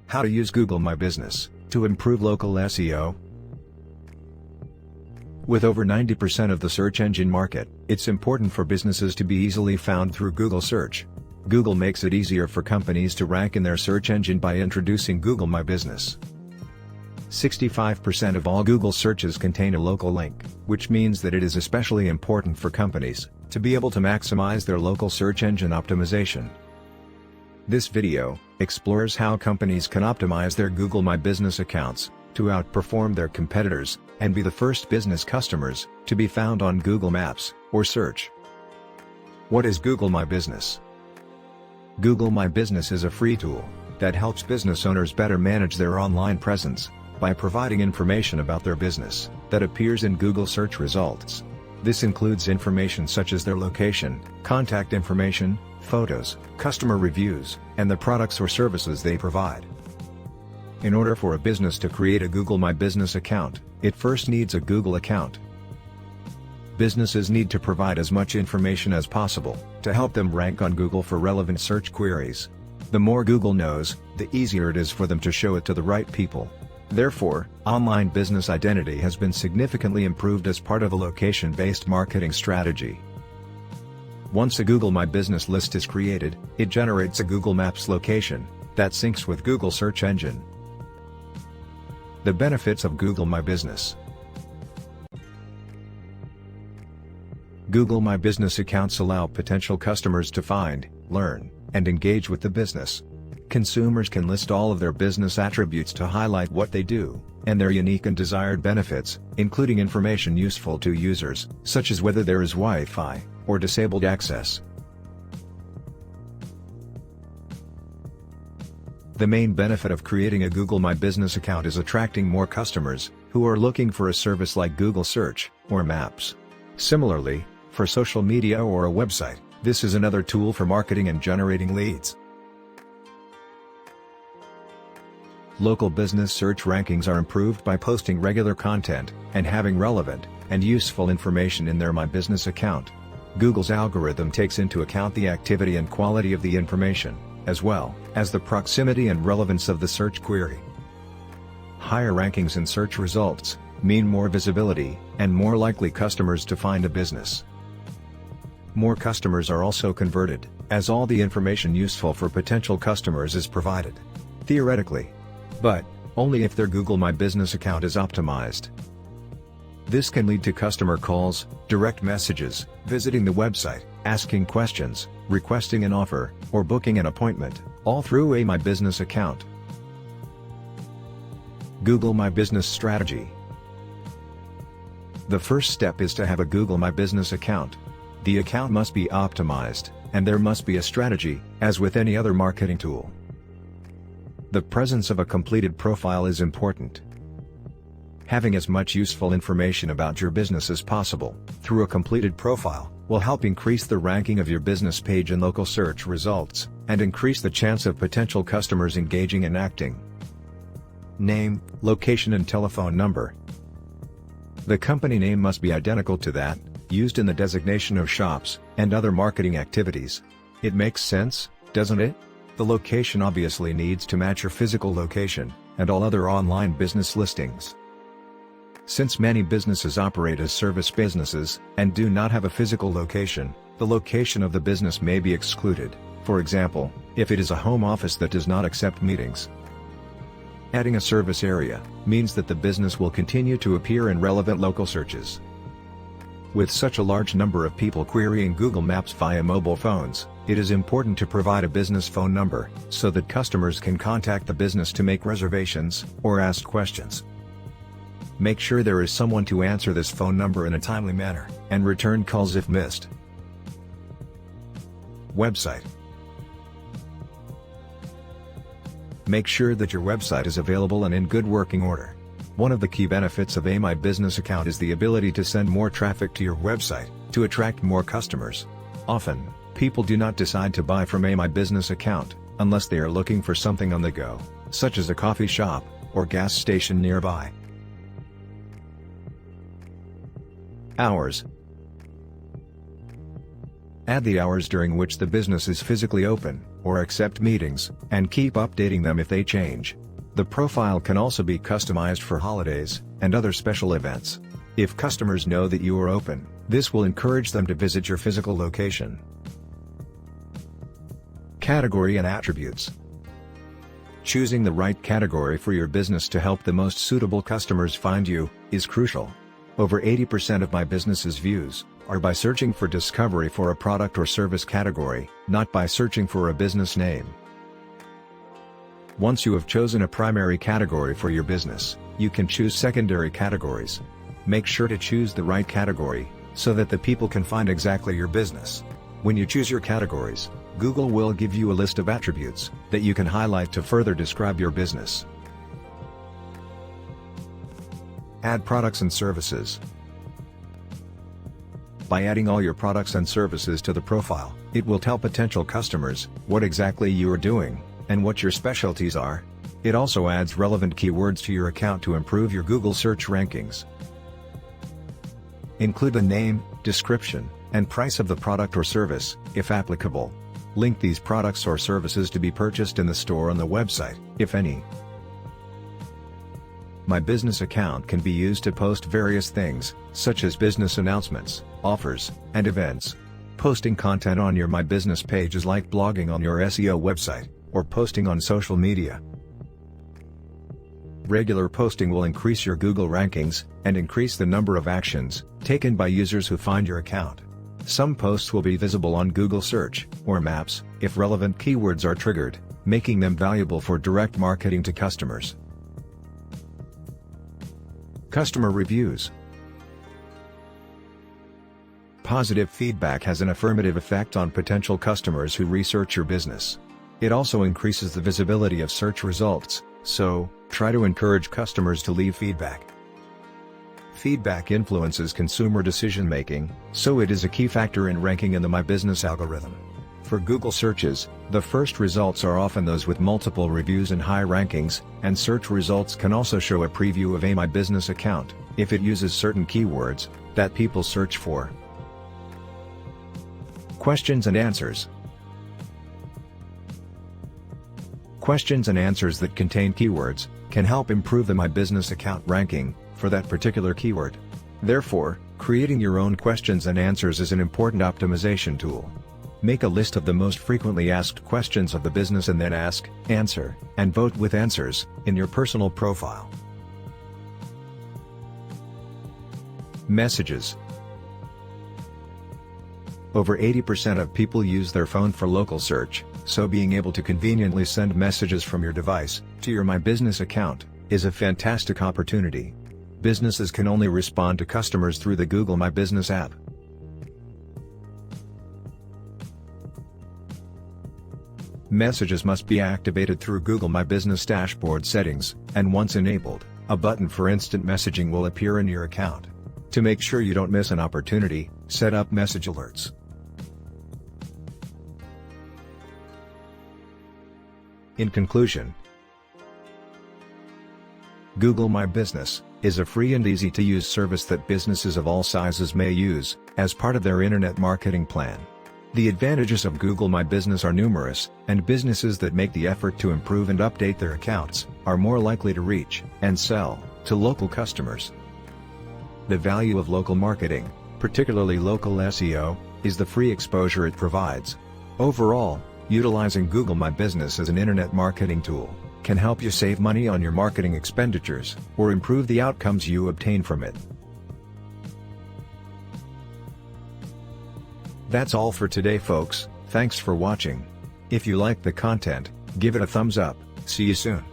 How to use Google My Business to improve local SEO. With over 90% of the search engine market, it's important for businesses to be easily found through Google search. Google makes it easier for companies to rank in their search engine by introducing Google My Business. 65% of all Google searches contain a local link, which means that it is especially important for companies to be able to maximize their local search engine optimization. This video explores how companies can optimize their Google My Business accounts to outperform their competitors and be the first business customers to be found on Google Maps or search. What is Google My Business? Google My Business is a free tool that helps business owners better manage their online presence by providing information about their business that appears in Google search results. This includes information such as their location, contact information, photos, customer reviews, and the products or services they provide. In order for a business to create a Google My Business account, it first needs a Google account. Businesses need to provide as much information as possible to help them rank on Google for relevant search queries. The more Google knows, the easier it is for them to show it to the right people. Therefore, online business identity has been significantly improved as part of a location-based marketing strategy. Once a Google My Business list is created, it generates a Google Maps location that syncs with Google search engine. The benefits of Google My Business. Google My Business accounts allow potential customers to find, learn, and engage with the business. Consumers can list all of their business attributes to highlight what they do, and their unique and desired benefits, including information useful to users, such as whether there is Wi-Fi or disabled access. The main benefit of creating a Google My Business account is attracting more customers who are looking for a service like Google Search or Maps. Similarly, for social media or a website, this is another tool for marketing and generating leads. Local business search rankings are improved by posting regular content and having relevant and useful information in their My Business account. Google's algorithm takes into account the activity and quality of the information, as well as the proximity and relevance of the search query. Higher rankings in search results mean more visibility and more likely customers to find a business. More customers are also converted, as all the information useful for potential customers is provided. Theoretically. But only if their Google My Business account is optimized. This can lead to customer calls, direct messages, visiting the website, asking questions, requesting an offer, or booking an appointment, all through a My Business account. Google My Business strategy. The first step is to have a Google My Business account. The account must be optimized, and there must be a strategy, as with any other marketing tool. The presence of a completed profile is important. Having as much useful information about your business as possible through a completed profile will help increase the ranking of your business page in local search results and increase the chance of potential customers engaging and acting. Name, location and telephone number. The company name must be identical to that used in the designation of shops and other marketing activities. It makes sense, doesn't it? The location obviously needs to match your physical location and all other online business listings. Since many businesses operate as service businesses and do not have a physical location, the location of the business may be excluded, for example, if it is a home office that does not accept meetings. Adding a service area means that the business will continue to appear in relevant local searches. With such a large number of people querying Google Maps via mobile phones, it is important to provide a business phone number so that customers can contact the business to make reservations or ask questions. Make sure there is someone to answer this phone number in a timely manner and return calls if missed. Website. Make sure that your website is available and in good working order. One of the key benefits of a My Business account is the ability to send more traffic to your website to attract more customers. Often, people do not decide to buy from a My Business account unless they are looking for something on the go, such as a coffee shop or gas station nearby. Hours. Add the hours during which the business is physically open, or accept meetings, and keep updating them if they change. The profile can also be customized for holidays and other special events. If customers know that you are open, this will encourage them to visit your physical location. Category and attributes. Choosing the right category for your business to help the most suitable customers find you is crucial. Over 80% of my business's views are by searching for discovery for a product or service category, not by searching for a business name. Once you have chosen a primary category for your business, you can choose secondary categories. Make sure to choose the right category, so that the people can find exactly your business. When you choose your categories, Google will give you a list of attributes that you can highlight to further describe your business. Add products and services. By adding all your products and services to the profile, it will tell potential customers what exactly you are doing and what your specialties are. It also adds relevant keywords to your account to improve your Google search rankings. Include the name, description, and price of the product or service, if applicable. Link these products or services to be purchased in the store on the website, if any. My business account can be used to post various things, such as business announcements, offers, and events. Posting content on your My Business page is like blogging on your SEO website, or posting on social media. Regular posting will increase your Google rankings, and increase the number of actions taken by users who find your account. Some posts will be visible on Google Search, or Maps, if relevant keywords are triggered, making them valuable for direct marketing to customers. Customer reviews. Positive feedback has an affirmative effect on potential customers who research your business. It also increases the visibility of search results, so try to encourage customers to leave feedback. Feedback influences consumer decision-making, so it is a key factor in ranking in the My Business algorithm. For Google searches, the first results are often those with multiple reviews and high rankings, and search results can also show a preview of a My Business account, if it uses certain keywords that people search for. Questions and answers. Questions and answers that contain keywords can help improve the My Business account ranking for that particular keyword. Therefore, creating your own questions and answers is an important optimization tool. Make a list of the most frequently asked questions of the business and then ask, answer, and vote with answers in your personal profile. Messages. Over 80% of people use their phone for local search, so being able to conveniently send messages from your device to your My Business account is a fantastic opportunity. Businesses can only respond to customers through the Google My Business app. Messages must be activated through Google My Business dashboard settings, and once enabled, a button for instant messaging will appear in your account. To make sure you don't miss an opportunity, set up message alerts. In conclusion, Google My Business is a free and easy-to-use service that businesses of all sizes may use as part of their internet marketing plan. The advantages of Google My Business are numerous, and businesses that make the effort to improve and update their accounts are more likely to reach and sell to local customers. The value of local marketing, particularly local SEO, is the free exposure it provides. Overall, utilizing Google My Business as an internet marketing tool can help you save money on your marketing expenditures or improve the outcomes you obtain from it. That's all for today, folks. Thanks for watching. If you like the content, give it a thumbs up. See you soon.